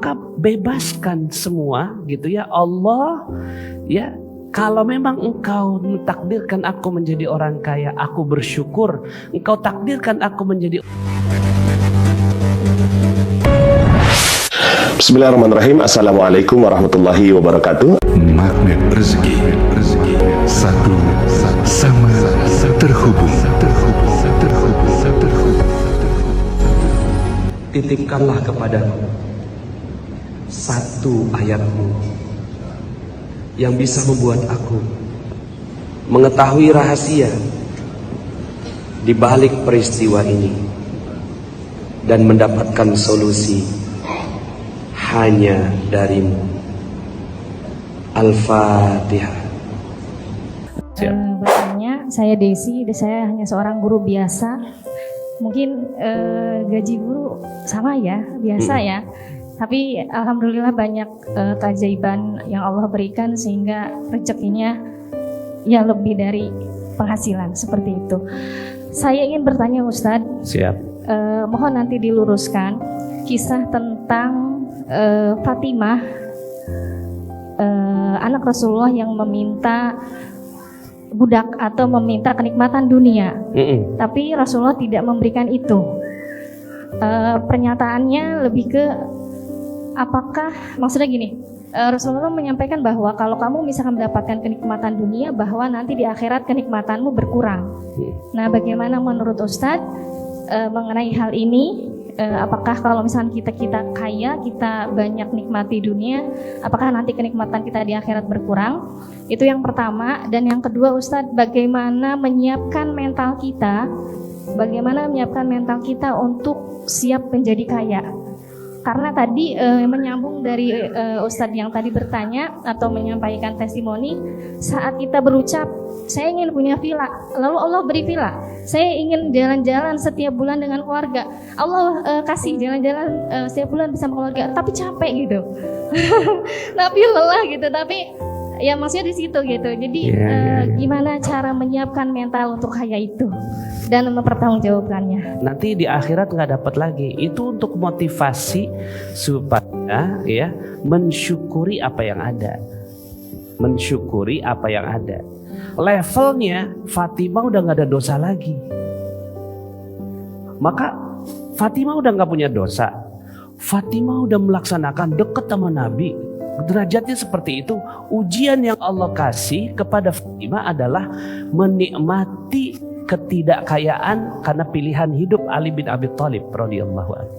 Maka bebaskan semua gitu ya Allah ya. Kalau memang engkau mentakdirkan aku menjadi orang kaya, aku bersyukur. Engkau takdirkan aku menjadi. Bismillahirrahmanirrahim. Assalamualaikum warahmatullahi wabarakatuh. Magnet rezeki satu sama terhubung. Titipkanlah kepadaku satu ayatmu yang bisa membuat aku mengetahui rahasia di balik peristiwa ini dan mendapatkan solusi hanya darimu. Al-Fatihah. Bertanya, saya Desi, saya hanya seorang guru biasa. Mungkin gaji guru sama ya, biasa ya. Tapi alhamdulillah banyak keajaiban yang Allah berikan sehingga rezekinya ya lebih dari penghasilan seperti itu. Saya ingin bertanya Ustadz, mohon nanti diluruskan kisah tentang Fatimah, anak Rasulullah yang meminta budak atau meminta kenikmatan dunia, tapi Rasulullah tidak memberikan itu. Pernyataannya lebih ke apakah maksudnya gini, Rasulullah menyampaikan bahwa kalau kamu misalkan mendapatkan kenikmatan dunia, bahwa nanti di akhirat kenikmatanmu berkurang. Nah, bagaimana menurut Ustadz mengenai hal ini? Apakah kalau misalkan kita kaya, kita banyak nikmati dunia, apakah nanti kenikmatan kita di akhirat berkurang? Itu yang pertama. Dan yang kedua Ustadz, bagaimana menyiapkan mental kita untuk siap menjadi kaya? Karena tadi menyambung dari Ustadz yang tadi bertanya atau menyampaikan testimoni, saat kita berucap, saya ingin punya villa, lalu Allah beri villa. Saya ingin jalan-jalan setiap bulan dengan keluarga, Allah kasih jalan-jalan setiap bulan bersama keluarga, tapi capek gitu, tapi lelah gitu, tapi ya maksudnya di situ gitu. Jadi gimana cara menyiapkan mental untuk kaya itu dan mempertanggungjawabkannya? Nanti di akhirat nggak dapat lagi. Itu untuk motivasi supaya ya mensyukuri apa yang ada, mensyukuri apa yang ada. Levelnya Fatimah udah nggak ada dosa lagi. Maka Fatimah udah nggak punya dosa. Fatimah udah melaksanakan dekat sama Nabi. Derajatnya seperti itu. Ujian yang Allah kasih kepada Fatimah adalah menikmati ketidakkayaan karena pilihan hidup Ali bin Abi Thalib radhiyallahu anhu.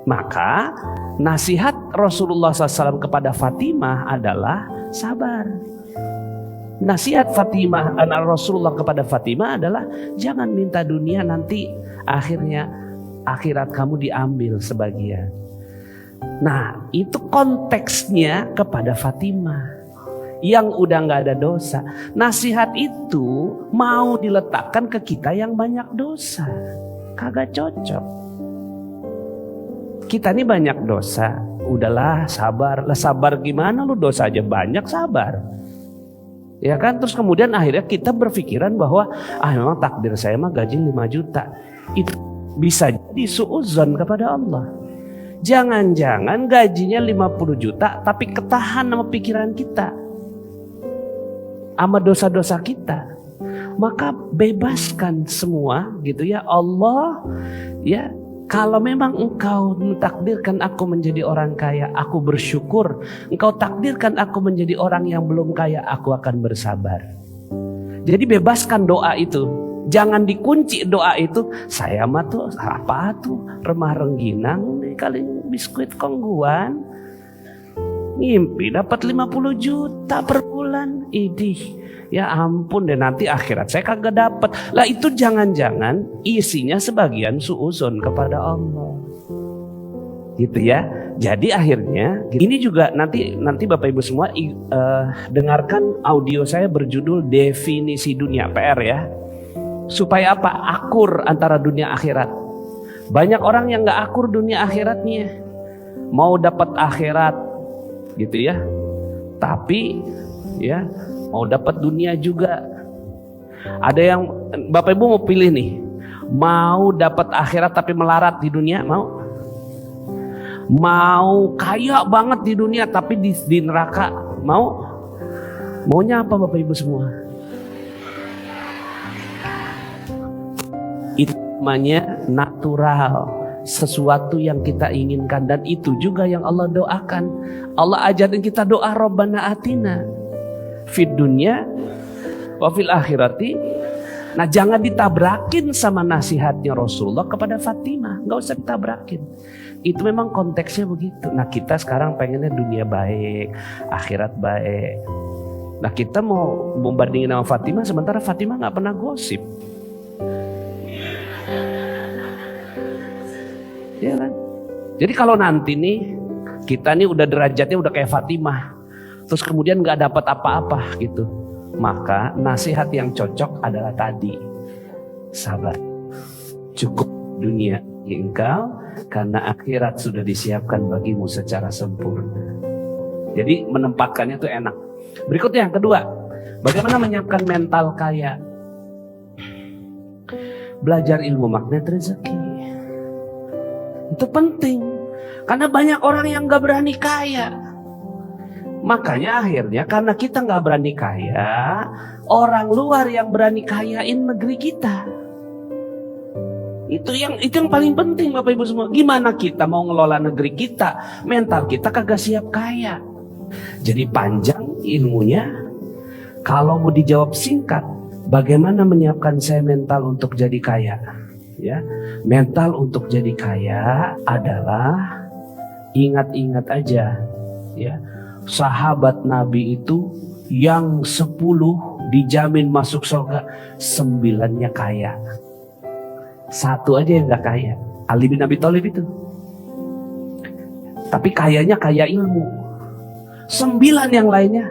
Maka nasihat Rasulullah SAW kepada Fatimah adalah sabar. Nasihat Fatimah, anak Rasulullah kepada Fatimah adalah jangan minta dunia, nanti akhirnya akhirat kamu diambil sebagian. Nah, itu konteksnya kepada Fatimah yang udah nggak ada dosa. Nasihat itu mau diletakkan ke kita yang banyak dosa, kagak cocok. Kita ini banyak dosa, udahlah sabar. Lah sabar gimana, lu dosa aja banyak, sabar. Ya kan, terus kemudian akhirnya kita berpikiran bahwa memang takdir saya mah gaji 5 juta. Itu bisa jadi suudzon kepada Allah. Jangan-jangan gajinya 50 juta tapi ketahan sama pikiran kita, sama dosa-dosa kita. Maka bebaskan semua gitu ya Allah ya. Kalau memang engkau mentakdirkan aku menjadi orang kaya, aku bersyukur. Engkau takdirkan aku menjadi orang yang belum kaya, aku akan bersabar. Jadi bebaskan doa itu. Jangan dikunci doa itu. Saya mah tuh apa tuh remah rengginang nih kali biskuit kongguan. Ngimpi dapat 50 juta per bulan. Idih. Ya ampun deh, nanti akhirat saya kagak dapat. Lah itu jangan-jangan isinya sebagian suudzon kepada Allah. Gitu ya. Jadi akhirnya ini juga nanti Bapak Ibu semua dengarkan audio saya berjudul Definisi Dunia, PR ya. Supaya apa? Akur antara dunia akhirat. Banyak orang yang gak akur dunia akhiratnya. Mau dapat akhirat gitu ya. Tapi ya mau dapat dunia juga. Ada yang Bapak Ibu mau pilih nih, mau dapat akhirat tapi melarat di dunia, mau? Mau kaya banget di dunia tapi di neraka maunya apa Bapak Ibu semua? Itu namanya natural, sesuatu yang kita inginkan, dan itu juga yang Allah doakan. Allah ajarin kita doa Rabbana atina fid dunya wa fil akhirati. Nah, jangan ditabrakin sama nasihatnya Rasulullah kepada Fatimah, nggak usah ditabrakin. Itu memang konteksnya begitu. Nah, kita sekarang pengennya dunia baik, akhirat baik. Nah, kita mau membandingin sama Fatimah, sementara Fatimah nggak pernah gosip. Ya kan? Jadi kalau nanti nih kita nih udah derajatnya udah kayak Fatimah, terus kemudian nggak dapat apa-apa gitu, maka nasihat yang cocok adalah tadi, sabar, cukup dunia engkau karena akhirat sudah disiapkan bagimu secara sempurna. Jadi menempatkannya itu enak. Berikutnya yang kedua, bagaimana menyiapkan mental kaya? Belajar ilmu magnet rezeki. Itu penting, karena banyak orang yang gak berani kaya. Makanya akhirnya karena kita gak berani kaya, orang luar yang berani kayain negeri kita. Itu yang paling penting Bapak Ibu semua. Gimana kita mau ngelola negeri kita, mental kita kagak siap kaya. Jadi panjang ilmunya. Kalau mau dijawab singkat, bagaimana menyiapkan saya mental untuk jadi kaya? Ya, mental untuk jadi kaya adalah ingat-ingat aja, ya, sahabat Nabi itu yang 10 dijamin masuk surga, 9-nya kaya, 1 aja yang gak kaya, Ali bin Abi Thalib itu. Tapi kayanya kaya ilmu, 9 yang lainnya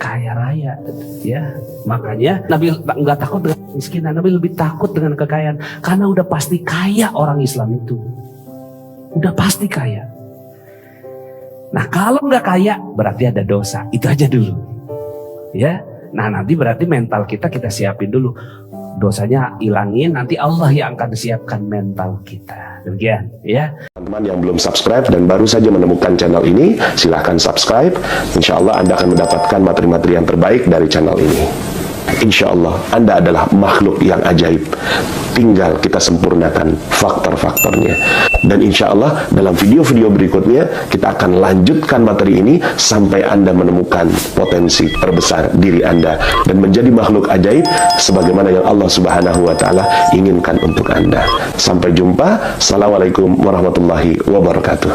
kaya raya, ya. Makanya Nabi nggak takut dengan kemiskinan, Nabi lebih takut dengan kekayaan, karena udah pasti kaya orang Islam itu, udah pasti kaya. Nah, kalau nggak kaya berarti ada dosa, itu aja dulu, ya. Nah, nanti berarti mental kita siapin dulu, dosanya ilangin, nanti Allah yang akan siapkan mental kita. Demikian, ya. Teman-teman yang belum subscribe dan baru saja menemukan channel ini, silahkan subscribe. Insya Allah Anda akan mendapatkan materi-materi yang terbaik dari channel ini. Insya Allah Anda adalah makhluk yang ajaib, tinggal kita sempurnakan faktor-faktornya. Dan insya Allah dalam video-video berikutnya kita akan lanjutkan materi ini sampai Anda menemukan potensi terbesar diri Anda dan menjadi makhluk ajaib sebagaimana yang Allah Subhanahu wa Ta'ala inginkan untuk Anda. Sampai jumpa. Assalamualaikum warahmatullahi wabarakatuh.